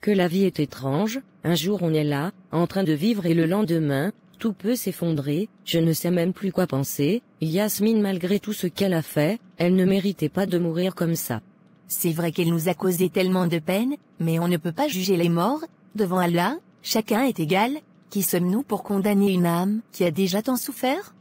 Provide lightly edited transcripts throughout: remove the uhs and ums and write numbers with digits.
Que la vie est étrange, un jour on est là, en train de vivre et le lendemain, tout peut s'effondrer, je ne sais même plus quoi penser. Yasmine, malgré tout ce qu'elle a fait, elle ne méritait pas de mourir comme ça. C'est vrai qu'elle nous a causé tellement de peine, mais on ne peut pas juger les morts. Devant Allah, chacun est égal. Qui sommes-nous pour condamner une âme qui a déjà tant souffert?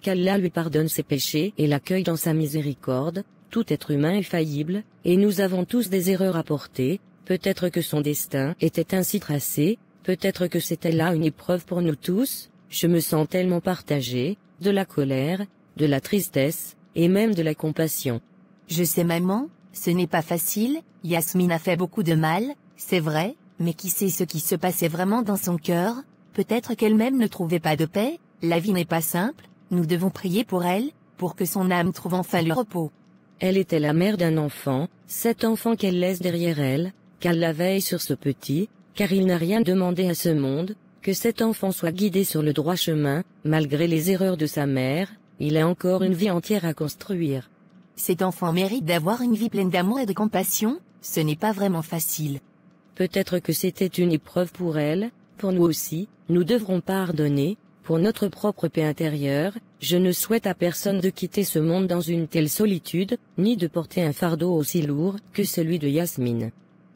Qu'Allah lui pardonne ses péchés et l'accueille dans sa miséricorde. Tout être humain est faillible, et nous avons tous des erreurs à porter. Peut-être que son destin était ainsi tracé, peut-être que c'était là une épreuve pour nous tous. Je me sens tellement partagée, de la colère, de la tristesse, et même de la compassion. Je sais maman, ce n'est pas facile, Yasmine a fait beaucoup de mal, c'est vrai, mais qui sait ce qui se passait vraiment dans son cœur? Peut-être qu'elle-même ne trouvait pas de paix, la vie n'est pas simple, nous devons prier pour elle, pour que son âme trouve enfin le repos. Elle était la mère d'un enfant, cet enfant qu'elle laisse derrière elle, qu'Allah veille sur ce petit, car il n'a rien demandé à ce monde, que cet enfant soit guidé sur le droit chemin, malgré les erreurs de sa mère, il a encore une vie entière à construire. Cet enfant mérite d'avoir une vie pleine d'amour et de compassion, ce n'est pas vraiment facile. Peut-être que c'était une épreuve pour elle, pour nous aussi, nous devrons pardonner, pour notre propre paix intérieure. Je ne souhaite à personne de quitter ce monde dans une telle solitude, ni de porter un fardeau aussi lourd que celui de Yasmine.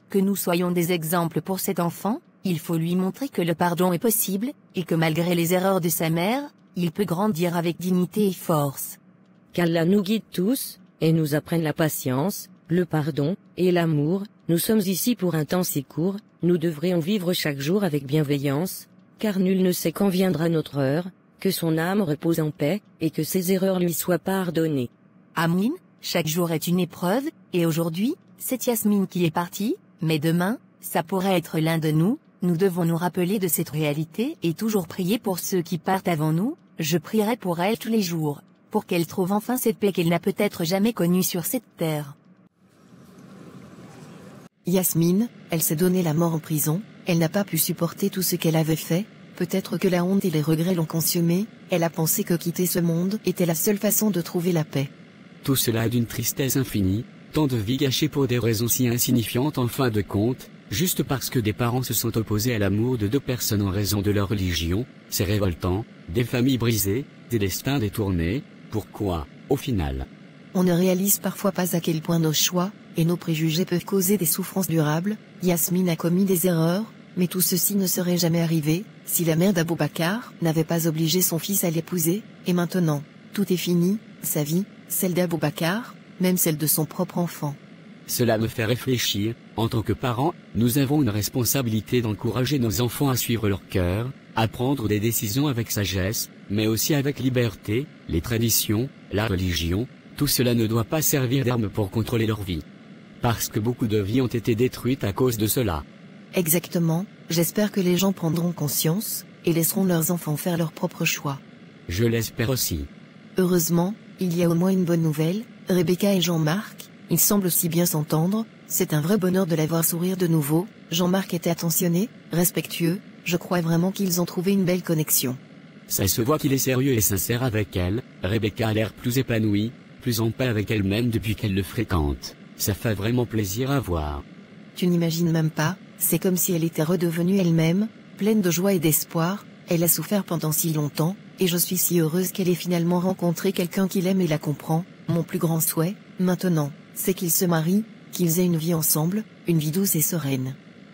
Que nous soyons des exemples pour cet enfant, il faut lui montrer que le pardon est possible, et que malgré les erreurs de sa mère, il peut grandir avec dignité et force. Qu'Allah nous guide tous, et nous apprenne la patience, le pardon, et l'amour. Nous sommes ici pour un temps si court, nous devrions vivre chaque jour avec bienveillance, car nul ne sait quand viendra notre heure, que son âme repose en paix, et que ses erreurs lui soient pardonnées. Amin, chaque jour est une épreuve, et aujourd'hui, c'est Yasmine qui est partie, mais demain, ça pourrait être l'un de nous. Nous devons nous rappeler de cette réalité et toujours prier pour ceux qui partent avant nous. Je prierai pour elle tous les jours, pour qu'elle trouve enfin cette paix qu'elle n'a peut-être jamais connue sur cette terre. Yasmine, elle s'est donné la mort en prison, elle n'a pas pu supporter tout ce qu'elle avait fait, peut-être que la honte et les regrets l'ont consumée, elle a pensé que quitter ce monde était la seule façon de trouver la paix. Tout cela est d'une tristesse infinie, tant de vies gâchées pour des raisons si insignifiantes en fin de compte, juste parce que des parents se sont opposés à l'amour de deux personnes en raison de leur religion, c'est révoltant, des familles brisées, des destins détournés, pourquoi, au final? On ne réalise parfois pas à quel point nos choix et nos préjugés peuvent causer des souffrances durables. Yasmine a commis des erreurs, mais tout ceci ne serait jamais arrivé si la mère d'Aboubacar n'avait pas obligé son fils à l'épouser, et maintenant, tout est fini, sa vie, celle d'Aboubacar, même celle de son propre enfant. Cela me fait réfléchir, en tant que parents, nous avons une responsabilité d'encourager nos enfants à suivre leur cœur, à prendre des décisions avec sagesse, mais aussi avec liberté. Les traditions, la religion, tout cela ne doit pas servir d'arme pour contrôler leur vie. Parce que beaucoup de vies ont été détruites à cause de cela. Exactement, j'espère que les gens prendront conscience, et laisseront leurs enfants faire leurs propres choix. Je l'espère aussi. Heureusement, il y a au moins une bonne nouvelle, Rebecca et Jean-Marc, ils semblent aussi bien s'entendre, c'est un vrai bonheur de la voir sourire de nouveau. Jean-Marc était attentionné, respectueux, je crois vraiment qu'ils ont trouvé une belle connexion. Ça se voit qu'il est sérieux et sincère avec elle. Rebecca a l'air plus épanouie, plus en paix avec elle-même depuis qu'elle le fréquente. Ça fait vraiment plaisir à voir. Tu n'imagines même pas, c'est comme si elle était redevenue elle-même, pleine de joie et d'espoir. Elle a souffert pendant si longtemps, et je suis si heureuse qu'elle ait finalement rencontré quelqu'un qui l'aime et la comprend. Mon plus grand souhait, maintenant, c'est qu'ils se marient, qu'ils aient une vie ensemble, une vie douce et sereine.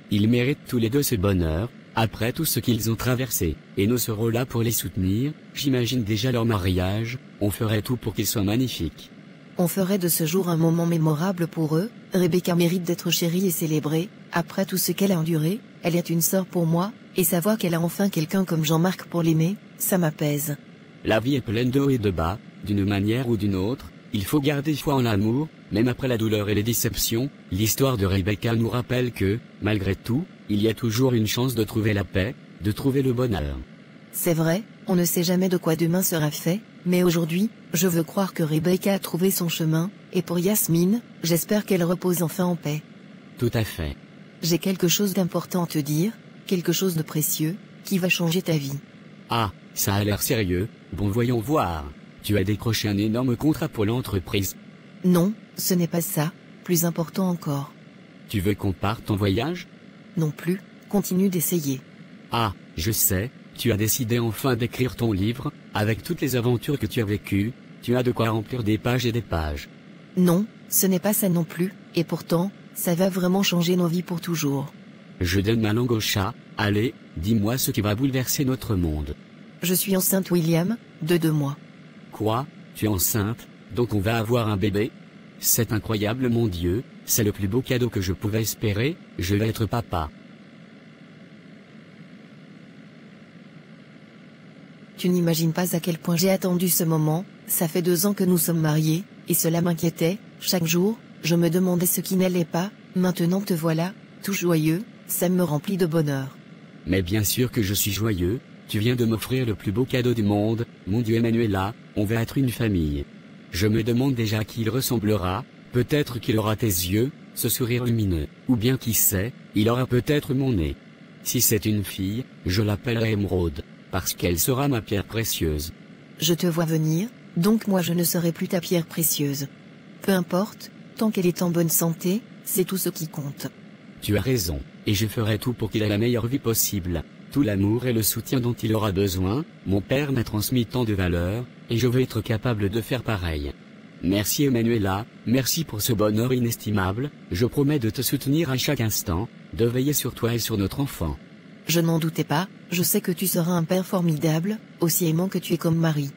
Ils méritent tous les deux ce bonheur, après tout ce qu'ils ont traversé, et nous serons là pour les soutenir. J'imagine déjà leur mariage, on ferait tout pour qu'il soit magnifique. On ferait de ce jour un moment mémorable pour eux. Rebecca mérite d'être chérie et célébrée, après tout ce qu'elle a enduré, elle est une sœur pour moi, et savoir qu'elle a enfin quelqu'un comme Jean-Marc pour l'aimer, ça m'apaise. La vie est pleine de hauts et de bas, d'une manière ou d'une autre, il faut garder foi en l'amour, même après la douleur et les déceptions. L'histoire de Rebecca nous rappelle que, malgré tout, il y a toujours une chance de trouver la paix, de trouver le bonheur. C'est vrai, on ne sait jamais de quoi demain sera fait, mais aujourd'hui, je veux croire que Rebecca a trouvé son chemin, et pour Yasmine, j'espère qu'elle repose enfin en paix. Tout à fait. J'ai quelque chose d'important à te dire, quelque chose de précieux, qui va changer ta vie. Ah, ça a l'air sérieux, bon voyons voir. Tu as décroché un énorme contrat pour l'entreprise. Non, ce n'est pas ça, plus important encore. Tu veux qu'on parte en voyage? non plus, continue d'essayer. Ah, je sais, tu as décidé enfin d'écrire ton livre, avec toutes les aventures que tu as vécues, tu as de quoi remplir des pages et des pages. Non, ce n'est pas ça non plus, et pourtant, ça va vraiment changer nos vies pour toujours. Je donne ma langue au chat, allez, dis-moi ce qui va bouleverser notre monde. Je suis enceinte William, de 2 mois. Quoi, tu es enceinte, donc on va avoir un bébé? C'est incroyable mon Dieu, c'est le plus beau cadeau que je pouvais espérer, je vais être papa. Tu n'imagines pas à quel point j'ai attendu ce moment, ça fait 2 ans que nous sommes mariés, et cela m'inquiétait, chaque jour, je me demandais ce qui n'allait pas, maintenant te voilà, tout joyeux, ça me remplit de bonheur. Mais bien sûr que je suis joyeux, tu viens de m'offrir le plus beau cadeau du monde, mon Dieu Emmanuela, on va être une famille. Je me demande déjà à qui il ressemblera, peut-être qu'il aura tes yeux, ce sourire lumineux, ou bien qui sait, il aura peut-être mon nez. Si c'est une fille, je l'appellerai Émeraude, parce qu'elle sera ma pierre précieuse. Je te vois venir, donc moi je ne serai plus ta pierre précieuse. Peu importe, tant qu'elle est en bonne santé, c'est tout ce qui compte. Tu as raison, et je ferai tout pour qu'il ait la meilleure vie possible. Tout l'amour et le soutien dont il aura besoin, mon père m'a transmis tant de valeurs, et je veux être capable de faire pareil. Merci Emmanuela, merci pour ce bonheur inestimable, je promets de te soutenir à chaque instant, de veiller sur toi et sur notre enfant. Je n'en doutais pas, je sais que tu seras un père formidable, aussi aimant que tu es comme mari.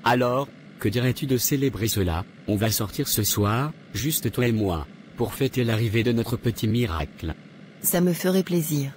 Alors, que dirais-tu de célébrer cela? On va sortir ce soir, juste toi et moi, pour fêter l'arrivée de notre petit miracle. Ça me ferait plaisir.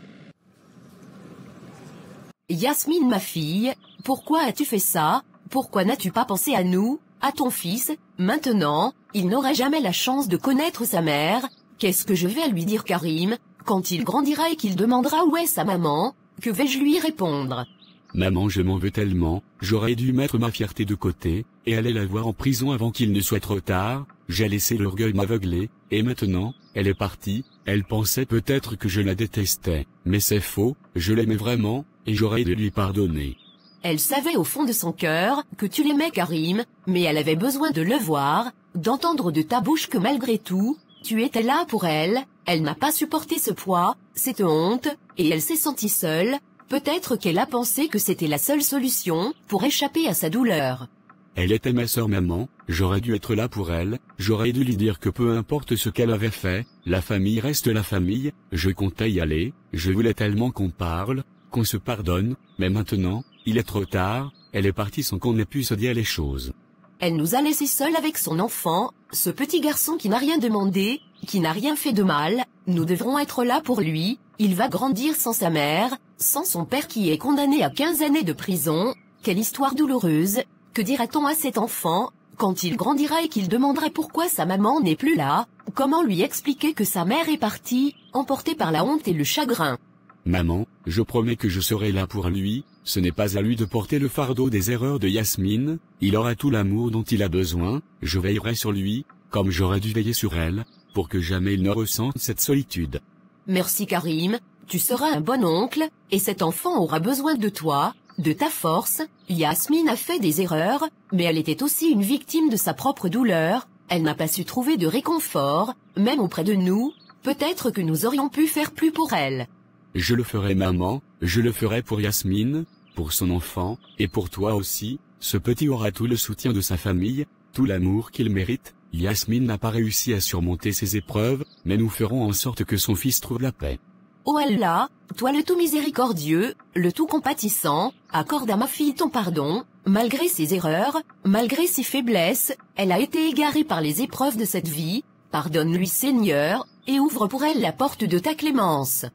Yasmine ma fille, pourquoi as-tu fait ça? Pourquoi n'as-tu pas pensé à nous, à ton fils? Maintenant, il n'aura jamais la chance de connaître sa mère. Qu'est-ce que je vais lui dire Karim, quand il grandira et qu'il demandera où est sa maman? Que vais-je lui répondre? Maman, je m'en veux tellement, j'aurais dû mettre ma fierté de côté, et aller la voir en prison avant qu'il ne soit trop tard, j'ai laissé l'orgueil m'aveugler, et maintenant, elle est partie, elle pensait peut-être que je la détestais, mais c'est faux, je l'aimais vraiment, et j'aurais dû lui pardonner. Elle savait au fond de son cœur que tu l'aimais Karim, mais elle avait besoin de le voir, d'entendre de ta bouche que malgré tout, tu étais là pour elle, elle n'a pas supporté ce poids, cette honte, et elle s'est sentie seule, peut-être qu'elle a pensé que c'était la seule solution pour échapper à sa douleur. Elle était ma sœur maman, j'aurais dû être là pour elle, j'aurais dû lui dire que peu importe ce qu'elle avait fait, la famille reste la famille, je comptais y aller, je voulais tellement qu'on parle, qu'on se pardonne, mais maintenant, il est trop tard, elle est partie sans qu'on ait pu se dire les choses. Elle nous a laissés seuls avec son enfant, ce petit garçon qui n'a rien demandé, qui n'a rien fait de mal, nous devrons être là pour lui, il va grandir sans sa mère, sans son père qui est condamné à 15 années de prison, quelle histoire douloureuse, que dira-t-on à cet enfant, quand il grandira et qu'il demandera pourquoi sa maman n'est plus là, comment lui expliquer que sa mère est partie, emportée par la honte et le chagrin? Maman, je promets que je serai là pour lui, ce n'est pas à lui de porter le fardeau des erreurs de Yasmine, il aura tout l'amour dont il a besoin, je veillerai sur lui, comme j'aurais dû veiller sur elle, pour que jamais il ne ressente cette solitude. Merci Karim, tu seras un bon oncle, et cet enfant aura besoin de toi, de ta force. Yasmine a fait des erreurs, mais elle était aussi une victime de sa propre douleur, elle n'a pas su trouver de réconfort, même auprès de nous, peut-être que nous aurions pu faire plus pour elle. Je le ferai maman, je le ferai pour Yasmine, pour son enfant, et pour toi aussi, ce petit aura tout le soutien de sa famille, tout l'amour qu'il mérite. Yasmine n'a pas réussi à surmonter ses épreuves, mais nous ferons en sorte que son fils trouve la paix. Ô Allah, toi le tout miséricordieux, le tout compatissant, accorde à ma fille ton pardon, malgré ses erreurs, malgré ses faiblesses, elle a été égarée par les épreuves de cette vie, pardonne-lui Seigneur, et ouvre pour elle la porte de ta clémence.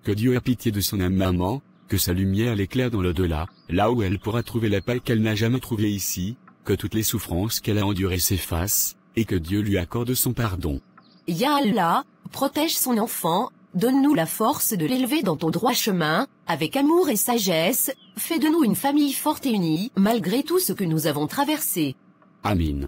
Que Dieu ait pitié de son âme maman, que sa lumière l'éclaire dans l'au-delà, là où elle pourra trouver la paix qu'elle n'a jamais trouvée ici, que toutes les souffrances qu'elle a endurées s'effacent, et que Dieu lui accorde son pardon. Ya Allah, protège son enfant, donne-nous la force de l'élever dans ton droit chemin, avec amour et sagesse, fais de nous une famille forte et unie, malgré tout ce que nous avons traversé. Amin.